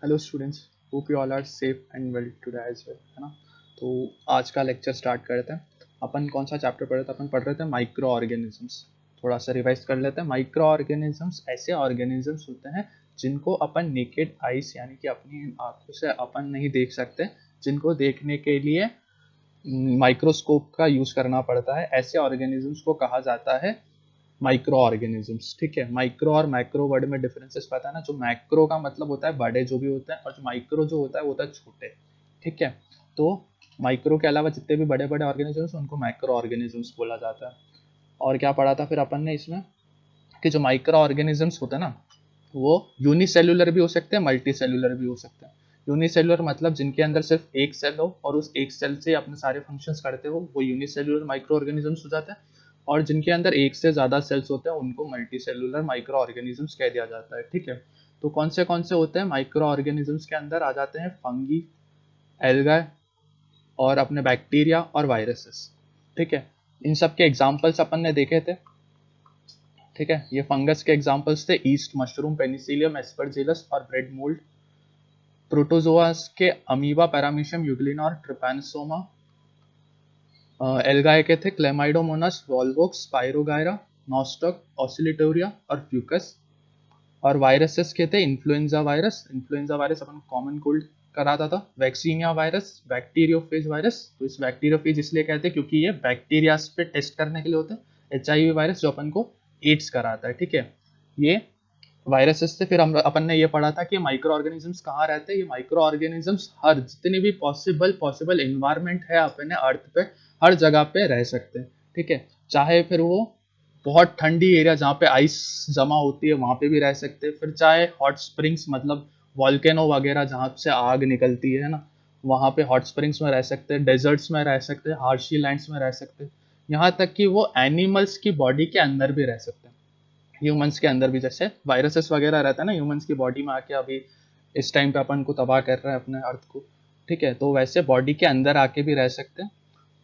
Hello students, hope you all are safe and well today as well, है ना। तो आज का लेक्चर स्टार्ट करते हैं। अपन कौन सा चैप्टर पढ़ रहे थे? अपन पढ़ रहे थे माइक्रो ऑर्गेनिजम्स। थोड़ा सा रिवाइज कर लेते हैं। माइक्रो ऑर्गेनिजम्स ऐसे ऑर्गेनिजम्स होते हैं जिनको अपन नेकेड आइज यानी कि अपनी आंखों से अपन नहीं देख सकते, जिनको देखने के लिए माइक्रोस्कोप का यूज करना पड़ता है। ऐसे ऑर्गेनिजम्स को कहा जाता है माइक्रो ऑर्गेनिजम्स। ठीक है, माइक्रो और मैक्रो वर्ड में डिफरेंसेस पता है ना। जो मैक्रो का मतलब होता है बड़े जो भी होते हैं, और जो माइक्रो जो होता है वो होता है छोटे। ठीक है, तो माइक्रो के अलावा जितने भी बड़े बड़े ऑर्गेनिजम्स उनको मैक्रो ऑर्गेनिजम्स बोला जाता है। और क्या पढ़ा था फिर अपन ने इसमें कि जो माइक्रो ऑर्गेनिजम्स होते हैं ना, वो यूनिसेल्युलर भी हो सकते हैं, मल्टी सेल्युलर भी हो सकते हैं। यूनिसेल्युलर मतलब जिनके अंदर सिर्फ एक सेल हो और उस एक सेल से अपने सारे फंक्शंस करते हो, वो यूनिसेल्युलर माइक्रो ऑर्गेनिजम्स हो जाते हैं। और जिनके अंदर एक से ज़्यादा सेल्स होते हैं उनको मल्टी सेल्युलर माइक्रो ऑर्गेनिजम्स कह दिया जाता है। ठीक है, तो कौन से होते हैं माइक्रो ऑर्गेनिजम्स के अंदर आ जाते हैं? फंगी, एल्गा और अपने बैक्टीरिया और वायरसेस। ठीक है, इन सब के एग्जाम्पल्स अपन ने देखे थे। ठीक है, ये फंगस के एग्जाम्पल्स थे: ईस्ट, मशरूम, पेनिसिलियम, एस्परजिलस और ब्रेड मोल्ड। प्रोटोजोआस के अमीबा, पैरामीशियम, यूग्लिना और ट्रिपैनोसोमा। एल्गाए के थे क्लेमाइडोमोनास, वॉल्वोक्स, स्पाइरोगायरा, नॉस्टॉक, ऑसिलिटोरिया और फ्यूकस। और वायरसेस के थे इन्फ्लुएंजा वायरस अपन कॉमन कोल्ड कराता था। वैक्सीनिया वायरस, बैक्टीरियोफेज वायरस, तो इस बैक्टीरियोफेज इसलिए कहते हैं क्योंकि ये बैक्टीरिया पे टेस्ट करने के लिए होते हैं। HIV वायरस जो अपन को एड्स कराता है। ठीक है, ये वायरसेस से फिर हम अपन ने ये पढ़ा था कि माइक्रो ऑर्गेनिजम्स कहाँ रहते हैं। ये माइक्रो ऑर्गेनिजम्स हर जितने भी पॉसिबल इन्वायरमेंट है अपने अर्थ पे, हर जगह पे रह सकते हैं। ठीक है, चाहे फिर वो बहुत ठंडी एरिया जहाँ पे आइस जमा होती है वहाँ पे भी रह सकते हैं, फिर चाहे हॉट स्प्रिंग्स मतलब वॉल्केनो वगैरह जहाँ से आग निकलती है ना, वहाँ पे हॉट स्प्रिंग्स में रह सकते हैं, डेजर्ट्स में रह सकते हैं, हार्शी लैंड्स में रह सकते हैं, यहाँ तक कि वो एनिमल्स की बॉडी के अंदर भी रह सकते हैं। ह्यूमंस के अंदर भी जैसे वायरसेस वगैरह रहता है ना ह्यूमंस की बॉडी में आके, अभी इस टाइम पे अपन को तबाह कर रहा है अपने अर्थ को। ठीक है, तो वैसे बॉडी के अंदर आके भी रह सकते हैं।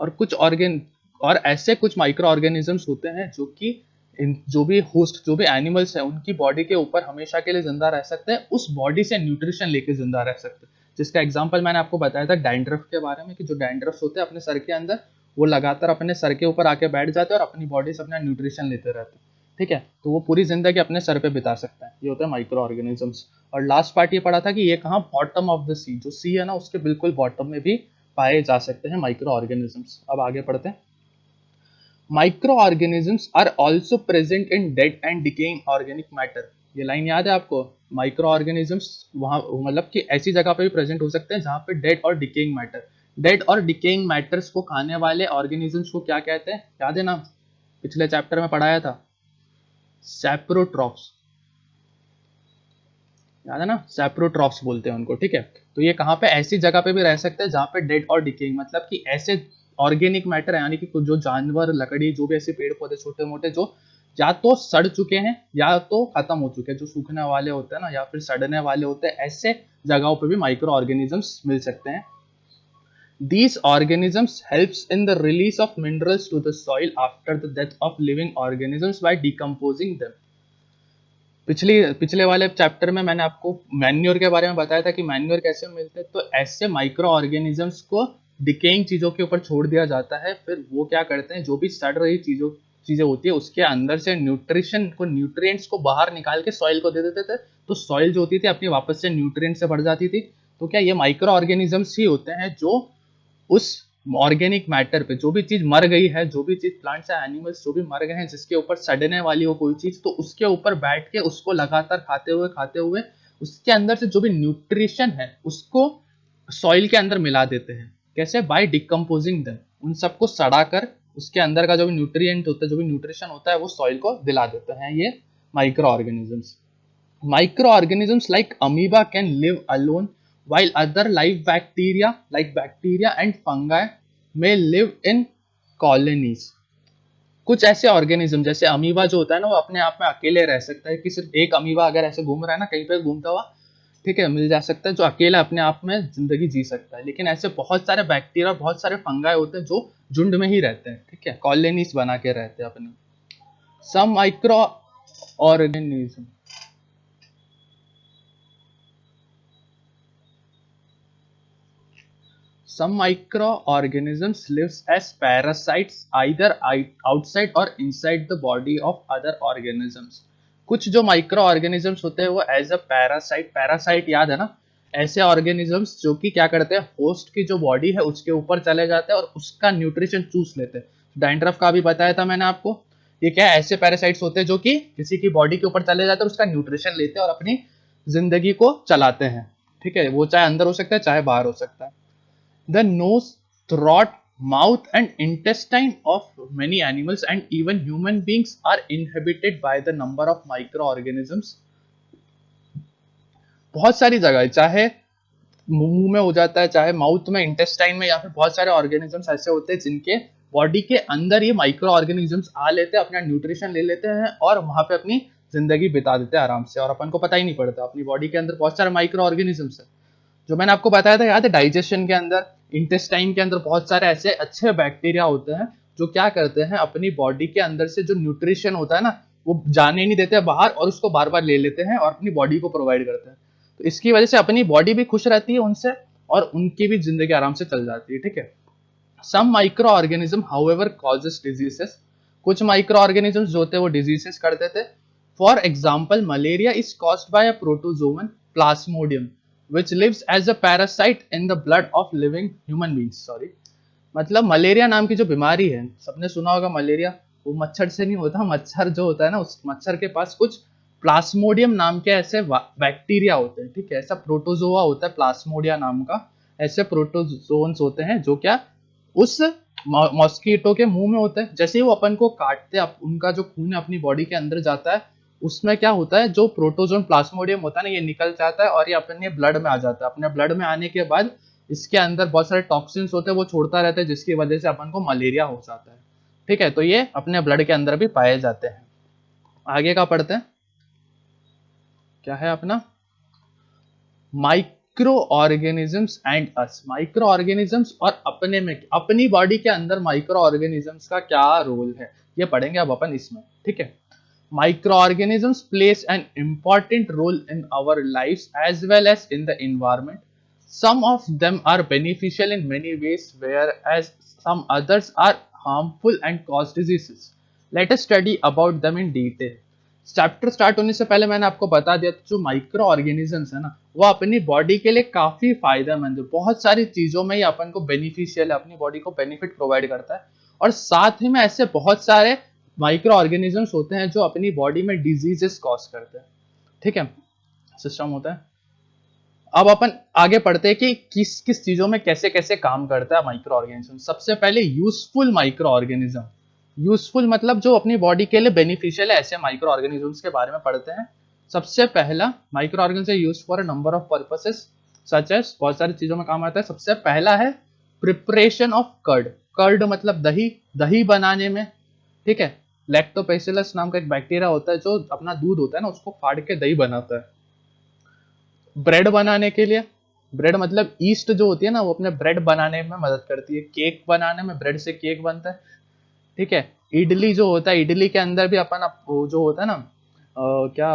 और कुछ ऑर्गेन और ऐसे कुछ माइक्रो ऑर्गेनिजम्स होते हैं जो कि जो भी होस्ट जो भी एनिमल्स है उनकी बॉडी के ऊपर हमेशा के लिए जिंदा रह सकते हैं, उस बॉडी से न्यूट्रिशन लेके जिंदा रह सकते हैं। जिसका एग्जांपल मैंने आपको बताया था डैंड्रफ के बारे में, कि जो डैंड्रफ्स होते हैं अपने सर के अंदर, वो लगातार अपने सर के ऊपर आके बैठ जाते हैं और अपनी बॉडी से अपना न्यूट्रिशन लेते रहते हैं। ठीक है, तो वो पूरी जिंदगी अपने सर पे बिता सकता है। ये होता है माइक्रो ऑर्गेनिजम्स। और लास्ट पार्ट ये पढ़ा था कि ये कहाँ, बॉटम ऑफ द सी, जो सी है ना उसके बिल्कुल बॉटम में भी पाए जा सकते हैं माइक्रो ऑर्गेनिजम्स। अब आगे पढ़ते हैं। Microorganisms are also present in dead and decaying organic matter. ये लाइन याद है आपको? माइक्रो ऑर्गेनिजम्स वहां मतलब कि ऐसी जगह पे भी प्रेजेंट हो सकते हैं जहां पे डेड और डिकेइंग मैटर, डेड और डिकेइंग मैटर्स को खाने वाले ऑर्गेनिजम्स को क्या कहते हैं? याद है ना, पिछले चैप्टर में पढ़ाया था, सैप्रोट्रॉफ्स। याद है ना, सैप्रोट्रॉफ्स बोलते हैं उनको। ठीक है, तो ये कहाँ पे, ऐसी जगह पे भी रह सकते हैं जहाँ पे डेड और डिकेइंग मतलब कि ऐसे ऑर्गेनिक मैटर है, यानी कि कुछ जो जानवर, लकड़ी, जो भी ऐसे पेड़ पौधे छोटे मोटे जो या तो सड़ चुके हैं या तो खत्म हो चुके हैं, जो सूखने वाले होते हैं ना या फिर सड़ने वाले होते हैं, ऐसे जगहों पे भी माइक्रो ऑर्गेनिजम्स मिल सकते हैं। These organisms helps in the release of minerals to the soil after the death of living organisms by decomposing them. पिछले वाले चैप्टर में मैंने आपको मैन्योर के बारे में बताया था कि मैन्योर कैसे मिलते हैं। तो ऐसे माइक्रो ऑर्गेनिजम्स को डिकेइंग चीजों के ऊपर छोड़ दिया जाता है, फिर वो क्या करते हैं, जो भी सड़ रही चीजें होती है उसके अंदर से न्यूट्रिएंट्स को बाहर निकाल के सॉइल को दे देते थे। तो सॉइल जो होती थी अपनी वापस से न्यूट्रिएंट से भर जाती थी। तो क्या ये माइक्रो ऑर्गेनिजम्स ही होते हैं जो उस ऑर्गेनिक मैटर पे, जो भी चीज मर गई है, जो भी चीज प्लांट्स या एनिमल्स जो भी मर गए हैं जिसके ऊपर सड़ने वाली हो कोई चीज, तो उसके ऊपर बैठ के उसको लगातार खाते हुए उसके अंदर से जो भी न्यूट्रिशन है उसको सॉइल के अंदर मिला देते हैं। कैसे? बाय डिकम्पोजिंग देम, उन सबको सड़ाकर उसके अंदर का जो भी न्यूट्रिएंट होता है, जो भी न्यूट्रिशन होता है, वो सॉइल को दिला देते हैं ये micro organisms. Microorganisms like amoeba can live alone, while other live bacteria like bacteria and fungi may live in colonies. कुछ ऐसे ऑर्गेनिज्म जैसे अमीबा जो होता है ना, वो अपने आप में अकेले रह सकता है, कि सिर्फ एक अमीबा अगर ऐसे घूम रहा है ना कहीं पे घूमता हुआ, ठीक है, मिल जा सकता है, जो अकेला अपने आप में जिंदगी जी सकता है। लेकिन ऐसे बहुत सारे बैक्टीरिया, बहुत सारे फंगाई होते हैं जो झुंड में ही रहते हैं। ठीक है, कॉलोनीज बना के रहते हैं अपने। Some microorganism Some microorganisms lives as parasites either outside or inside the body of other organisms. कुछ जो माइक्रो ऑर्गेनिजम्स होते हैं वो एज अ पैरासाइट, पैरासाइट याद है ना, ऐसे ऑर्गेनिजम्स जो कि क्या करते हैं, होस्ट की जो बॉडी है उसके ऊपर चले जाते हैं और उसका न्यूट्रिशन चूस लेते हैं. डैंड्रफ का भी बताया था मैंने आपको. ये क्या है, ऐसे पैरासाइट्स होते हैं जो कि किसी की बॉडी के ऊपर चले जाते हैं और उसका न्यूट्रिशन लेते हैं और अपनी जिंदगी को चलाते हैं. ठीक है, वो चाहे अंदर हो सकता है चाहे बाहर हो सकता है. The nose, throat, mouth, and intestine of many animals and even human beings are inhabited by the number of microorganisms. बहुत सारी जगह, चाहे मुंह में हो जाता है, चाहे माउथ में, इंटेस्टाइन में, या फिर बहुत सारे ऑर्गेनिजम्स ऐसे होते हैं जिनके बॉडी के अंदर ये माइक्रो ऑर्गेनिजम्स आ लेते हैं, अपना न्यूट्रिशन ले लेते हैं और वहां पे अपनी जिंदगी बिता देते हैं आराम से, और अपन को पता ही नहीं पड़ता. अपनी बॉडी के अंदर बहुत सारे माइक्रो ऑर्गेनिजम्स है जो मैंने आपको बताया था, याद है, डाइजेशन के अंदर, इंटेस्टाइन के अंदर बहुत सारे ऐसे अच्छे बैक्टीरिया होते हैं जो क्या करते हैं, अपनी बॉडी के अंदर से जो न्यूट्रिशन होता है ना वो जाने नहीं देते बाहर और उसको बार बार ले लेते हैं और अपनी बॉडी को प्रोवाइड करते हैं. तो इसकी वजह से अपनी बॉडी भी खुश रहती है उनसे और उनकी भी जिंदगी आराम से चल जाती है. ठीक है. Some microorganism however causes diseases. कुछ माइक्रो ऑर्गेनिजम्स जो होते हैं वो डिजीजेस कर देते. For example malaria is caused by a protozoan plasmodium which lives as a parasite in the blood of living human beings. Sorry, मतलब malaria नाम की जो बीमारी है, सबने सुना होगा मलेरिया, वो मच्छर से नहीं होता. मच्छर जो होता है ना, उस मच्छर के पास कुछ प्लाज्मोडियम नाम के ऐसे बैक्टीरिया होते हैं. ठीक है, ऐसा प्रोटोजोआ होता है प्लाज्मोडिया नाम का. ऐसे प्रोटोजोन्स होते हैं जो क्या उस मॉस्किटो के मुंह में होते हैं. जैसे ही वो अपन को काटते हैं, उनका जो खून है अपनी बॉडी के अंदर जाता है, उसमें क्या होता है, जो प्रोटोजोन प्लाज्मोडियम होता है ना, ये निकल जाता है और ये अपने ब्लड में आ जाता है. अपने ब्लड में आने के बाद इसके अंदर बहुत सारे टॉक्सिन्स होते हैं, वो छोड़ता रहता है, जिसकी वजह से अपन को मलेरिया हो जाता है. ठीक है, तो ये अपने ब्लड के अंदर भी पाए जाते हैं. आगे का पढ़ते हैं. क्या है अपना micro organisms and us. Micro organisms और अपने में, अपनी बॉडी के अंदर माइक्रो ऑर्गेनिजम्स का क्या रोल है, ये पढ़ेंगे अब अपन इसमें. ठीक है. Microorganisms plays an important role in our lives as well as in the environment. Some of them are beneficial in many ways, whereas some others are harmful and cause diseases. Let us study about them in detail. Chapter start होने से पहले मैंने आपको बता दिया, जो micro organisms है ना, वो अपनी बॉडी के लिए काफी फायदेमंद है. बहुत सारी चीजों में ये अपन को बेनिफिशियल है, अपनी बॉडी को बेनिफिट प्रोवाइड करता है. और साथ ही में ऐसे बहुत सारे माइक्रो ऑर्गेनिजम्स होते हैं जो अपनी बॉडी में डिजीजेस कॉज करते हैं. ठीक है, सिस्टम होता है. अब अपन आगे पढ़ते हैं कि किस किस चीजों में कैसे कैसे काम करता है माइक्रो ऑर्गेनिज्म. सबसे पहले यूजफुल माइक्रो ऑर्गेनिज्म. यूजफुल मतलब जो अपनी बॉडी के लिए बेनिफिशियल है, ऐसे माइक्रो ऑर्गेनिजम्स के बारे में पढ़ते हैं. सबसे पहला microorganism use for a number of purposes such as, बहुत सारी चीजों में काम आता है. सबसे पहला है प्रिपरेशन ऑफ कर्ड. कर्ड मतलब दही, दही बनाने में. ठीक है, लैक्टोबैसिलस नाम का एक बैक्टीरिया होता है जो अपना दूध होता है ना उसको फाड़ के दही बनाता है. ब्रेड बनाने के लिए, ब्रेड मतलब ईस्ट जो होती है ना, वो अपने ब्रेड बनाने में मदद करती है. केक बनाने में, ब्रेड से केक बनता है. ठीक है. इडली जो होता है, इडली के अंदर भी अपन जो होता है ना, क्या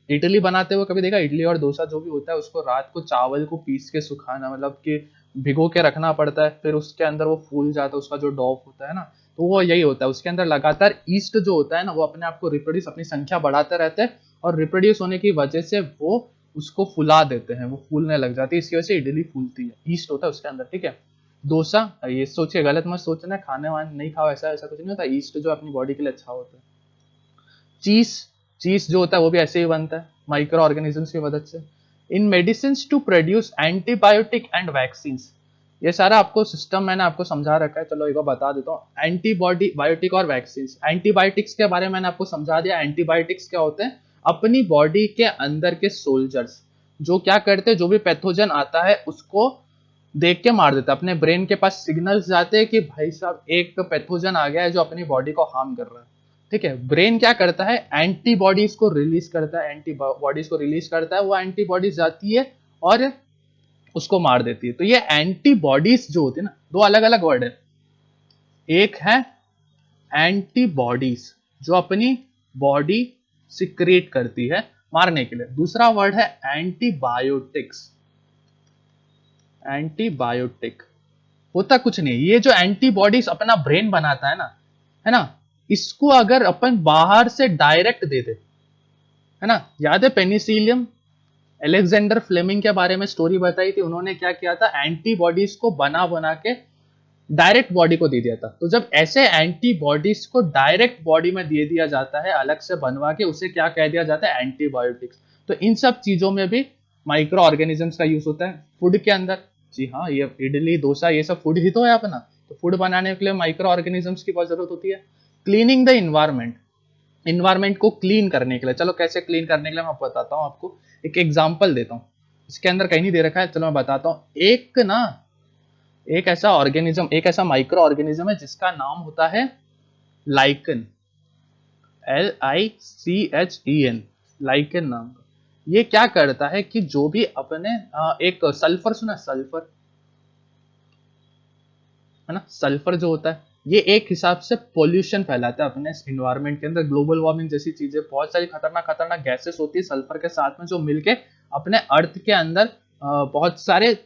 इडली बनाते हुए कभी देखा, इडली और डोसा जो भी होता है उसको रात को चावल को पीस के सुखाना, मतलब कि भिगो के रखना पड़ता है, फिर उसके अंदर वो फूल जाता है, उसका जो डॉ होता है ना, तो वो यही होता है. उसके अंदर लगातार ईस्ट जो होता है ना, वो अपने आप को रिप्रोड्यूस, अपनी संख्या बढ़ाते रहते हैं और रिप्रोड्यूस होने की वजह से वो उसको फुला देते हैं, वो फूलने लग जाती है. इसकी वजह से इडली फूलती है, ईस्ट होता है उसके अंदर. ठीक है. डोसा, ये सोचिए, गलत मत सोचना खाने वाने नहीं खाओ, ऐसा ऐसा कुछ नहीं होता. ईस्ट जो अपनी बॉडी के लिए अच्छा होता है. चीज, चीज जो होता है वो भी ऐसे ही बनता है माइक्रो ऑर्गेनिजम्स की मदद से. In medicine to produce antibiotic and vaccine. ये सारा आपको सिस्टम मैंने आपको समझा रखा है, चलो एक बार बता देता हूँ. एंटीबॉडी बायोटिक और वैक्सीन. एंटीबायोटिक्स के बारे में मैंने आपको समझा दिया. एंटीबायोटिक्स क्या होते हैं, अपनी बॉडी के अंदर के सोल्जर्स जो क्या करते हैं, जो भी पैथोजन आता है उसको देख के मार देता है. अपने ब्रेन के पास सिग्नल्स जाते हैं कि भाई साहब एक पैथोजन आ गया है जो अपनी बॉडी को हार्म कर रहा है. ठीक है. ब्रेन क्या करता है, एंटीबॉडीज को रिलीज करता है, एंटीबॉडीज को रिलीज करता है. वो एंटीबॉडीज जाती है और उसको मार देती है. तो ये एंटीबॉडीज जो होती है ना, दो अलग अलग वर्ड है. एक है एंटीबॉडीज जो अपनी बॉडी सिक्रेट करती है मारने के लिए. दूसरा वर्ड है एंटीबायोटिक्स. एंटीबायोटिक होता कुछ नहीं। ये जो एंटीबॉडीज अपना ब्रेन बनाता है ना, इसको अगर अपन बाहर से डायरेक्ट दे दे, है ना, याद है पेनिसिलियम, अलेक्जेंडर फ्लेमिंग के बारे में स्टोरी बताई थी, उन्होंने क्या किया था, एंटीबॉडीज को बना बना के डायरेक्ट बॉडी को दे दिया था। तो जब ऐसे एंटीबॉडीज को डायरेक्ट बॉडी में दे दिया जाता है अलग से बनवा के, उसे क्या कह दिया जाता है, एंटीबायोटिक्स। तो इन सब चीजों में भी माइक्रो ऑर्गेनिजम्स का यूज होता है फूड के अंदर। जी हाँ, ये इडली डोसा ये सब फूड ही तो है अपना, तो फूड बनाने के लिए माइक्रो ऑर्गेनिजम्स की बहुत जरूरत होती है। क्लीनिंग द इन्वायरमेंट, इन्वायरमेंट को क्लीन करने के लिए, चलो कैसे क्लीन करने के लिए मैं बताता हूँ आपको, एक एग्जाम्पल देता हूँ। इसके अंदर कहीं नहीं दे रखा है, चलो मैं बताता हूँ। एक ऐसा ऑर्गेनिज्म, एक ऐसा माइक्रो ऑर्गेनिज्म है जिसका नाम होता है लाइकन, LICHEN, लाइकन नाम का। ये क्या करता है कि जो भी अपने एक सल्फर, सुना सल्फर, है ना, सल्फर जो होता है ये एक हिसाब से पोल्यूशन फैलाता है अपने इन्वायरमेंट के अंदर। ग्लोबल वार्मिंग जैसी चीजें, बहुत सारी खतरनाक खतरनाक गैसेस होती है सल्फर के साथ में, जो मिलके अपने अर्थ के अंदर बहुत सारे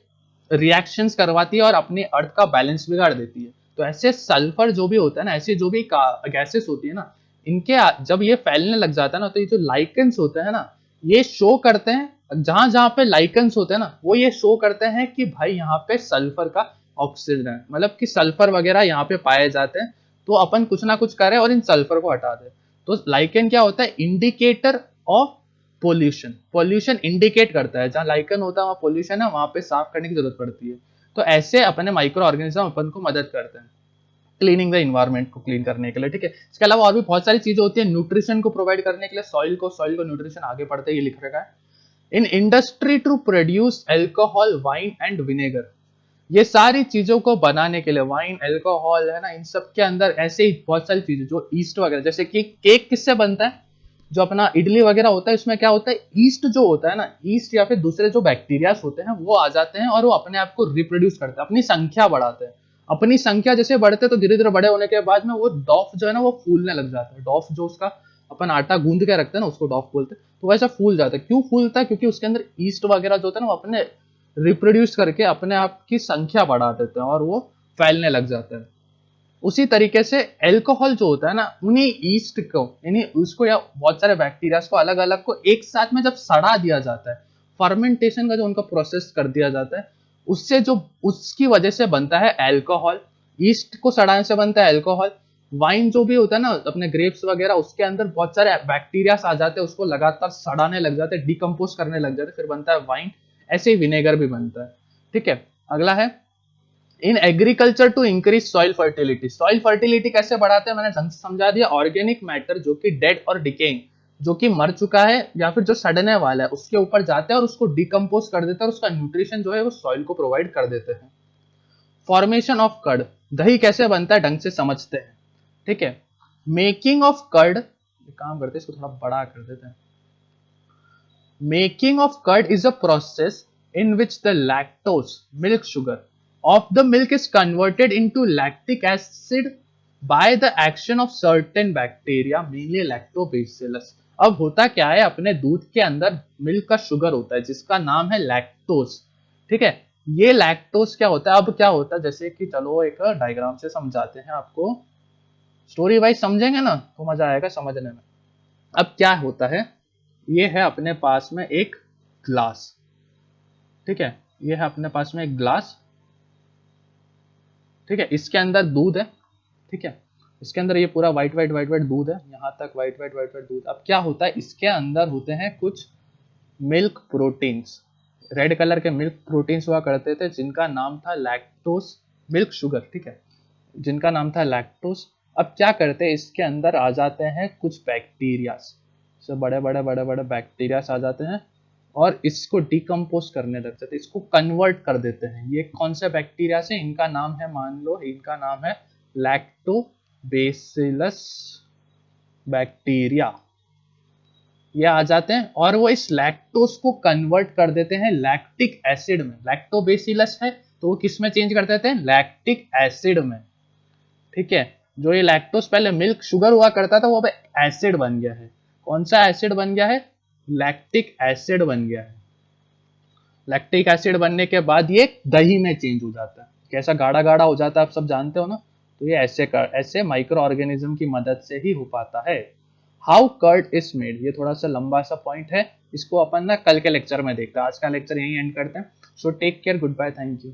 रिएक्शंस करवाती है और अपनी अर्थ का बैलेंस बिगाड़ देती है। तो ऐसे सल्फर जो भी होता है ना, ऐसी जो भी गैसेस होती है ना, इनके जब ये फैलने लग जाता है ना, तो ये जो लाइकन्स होते हैं ना, ये शो करते हैं, जहां जहां पे लाइकन्स होते हैं ना, वो ये शो करते हैं कि भाई यहाँ पे सल्फर का ऑक्सीजन है, मतलब कि सल्फर वगैरह यहाँ पे पाए जाते हैं, तो अपन कुछ ना कुछ करें और इन सल्फर को हटा दें। तो लाइकन क्या होता है, indicator of pollution. Pollution indicate करता है, जहां लाइकन होता है वहां पोल्यूशन है, वहां पे साफ करने की जरूरत पड़ती है। तो ऐसे अपने माइक्रो ऑर्गेनिज्म अपन को मदद करते हैं क्लीनिंग द इन्वायरमेंट को क्लीन करने के लिए, ठीक है। इसके अलावा और भी बहुत सारी चीजें होती है न्यूट्रिशन को प्रोवाइड करने के लिए, सॉइल को न्यूट्रिशन आगे पढ़ते ये लिख रखा है। In industry to produce alcohol, wine and vinegar, ये सारी चीजों को बनाने के लिए, वाइन, अल्कोहल, है ना, इन सब के अंदर ऐसे ही बहुत सारी चीजें, जो ईस्ट वगैरह, जैसे कि केक किससे बनता है, जो अपना इडली वगैरह होता है, इसमें क्या होता है, ईस्ट जो होता है ना, ईस्ट या फिर दूसरे जो बैक्टीरियाज होते हैं वो आ जाते हैं और वो अपने आप को रिप्रोड्यूस करते हैं, अपनी संख्या बढ़ाते हैं। अपनी संख्या जैसे बढ़ते तो धीरे धीरे बड़े होने के बाद में वो डॉफ जो है ना, वो फूलने लग जाता है। डॉफ जो उसका अपन आटा गूंद के रखते हैं ना, उसको डॉफ बोलते हैं। तो वैसा फूल जाता है। क्यों फूलता है, क्योंकि उसके अंदर ईस्ट वगैरह जो होता है ना, वो अपने रिप्रोड्यूस करके अपने आप की संख्या बढ़ा देते हैं और वो फैलने लग जाता है। उसी तरीके से एल्कोहल जो होता है ना, उन्हीं ईस्ट को, यानी उसको या बहुत सारे बैक्टीरिया को अलग अलग को एक साथ में जब सड़ा दिया जाता है, फर्मेंटेशन का जो उनका प्रोसेस कर दिया जाता है, उससे जो उसकी वजह से बनता है एल्कोहल। ईस्ट को सड़ाने से बनता है एल्कोहल। वाइन जो भी होता है ना, अपने ग्रेप्स वगैरह, उसके अंदर बहुत सारे बैक्टीरिया आ जाते हैं, उसको लगातार सड़ाने लग जाते हैं, डिकम्पोज करने लग जाते हैं, फिर बनता है वाइन। ऐसे ही विनेगर भी बनता है, ठीक है। अगला है in agriculture to increase soil fertility. Soil fertility कैसे बढ़ाते हैं, मैंने ढंग से समझा दिया। ऑर्गेनिक मैटर जो कि डेड और डिकेइंग, जो कि मर चुका है या फिर जो सड़ने वाला है, उसके ऊपर जाते हैं और उसको डिकम्पोज कर देते हैं और उसका न्यूट्रिशन जो है वो सॉइल को प्रोवाइड कर देते हैं। फॉर्मेशन ऑफ कर्ड, दही कैसे बनता है ढंग से समझते हैं, ठीक है। मेकिंग ऑफ कर्ड, काम करते हैं इसको थोड़ा बड़ा कर देते हैं। Making of curd is a process in which the lactose, milk sugar, of the milk is converted into lactic acid by the action of certain bacteria, mainly lactobacillus। अब होता क्या है, अपने दूध के अंदर मिल्क का शुगर होता है जिसका नाम है लैक्टोज, ठीक है। ये लैक्टोज क्या होता है, अब क्या होता है, जैसे कि चलो एक डायग्राम से समझाते हैं आपको, स्टोरी वाइज समझेंगे ना तो मजा आएगा समझने में। अब क्या होता है, ये है अपने पास में एक ग्लास, ठीक है, ये है अपने पास में एक ग्लास, ठीक है। इसके अंदर दूध है, ठीक है। इसके अंदर ये पूरा व्हाइट व्हाइट व्हाइट व्हाइट दूध है, यहां तक व्हाइट व्हाइट व्हाइट व्हाइट दूध। अब क्या होता है, इसके अंदर होते हैं कुछ मिल्क प्रोटीन्स, रेड कलर के मिल्क प्रोटीन्स हुआ करते थे, जिनका नाम था लैक्टोस, मिल्क शुगर, ठीक है, जिनका नाम था लैक्टोस। अब क्या करते हैं, इसके अंदर आ जाते हैं कुछ बैक्टीरियास, से बड़े बड़े बड़े बड़े बैक्टीरियास आ जाते हैं और इसको डिकम्पोज करने लग जाते हैं, इसको कन्वर्ट कर देते हैं। ये कौन से बैक्टीरिया से, इनका नाम है, मान लो इनका नाम है लैक्टोबैसिलस बैक्टीरिया। ये आ जाते हैं और वो इस लैक्टोज को कन्वर्ट कर देते हैं लैक्टिक एसिड में। लैक्टोबैसिलस है तो वो किस में चेंज कर देते हैं, लैक्टिक एसिड में, ठीक है। जो ये लैक्टोज पहले मिल्क शुगर हुआ करता था वो अब एसिड बन गया है। कौन सा एसिड बन गया है, लैक्टिक एसिड बन गया है। लैक्टिक एसिड बनने के बाद ये दही में चेंज हो जाता है, कैसा गाढ़ा गाढ़ा हो जाता है आप सब जानते हो ना, तो ये ऐसे माइक्रो ऑर्गेनिज्म की मदद से ही हो पाता है। हाउ कर्ड इज मेड, ये थोड़ा सा लंबा सा पॉइंट है, इसको अपन ना कल के लेक्चर में देखते हैं। आज का लेक्चर यहीं एंड करते हैं। So take care, good bye, thank you.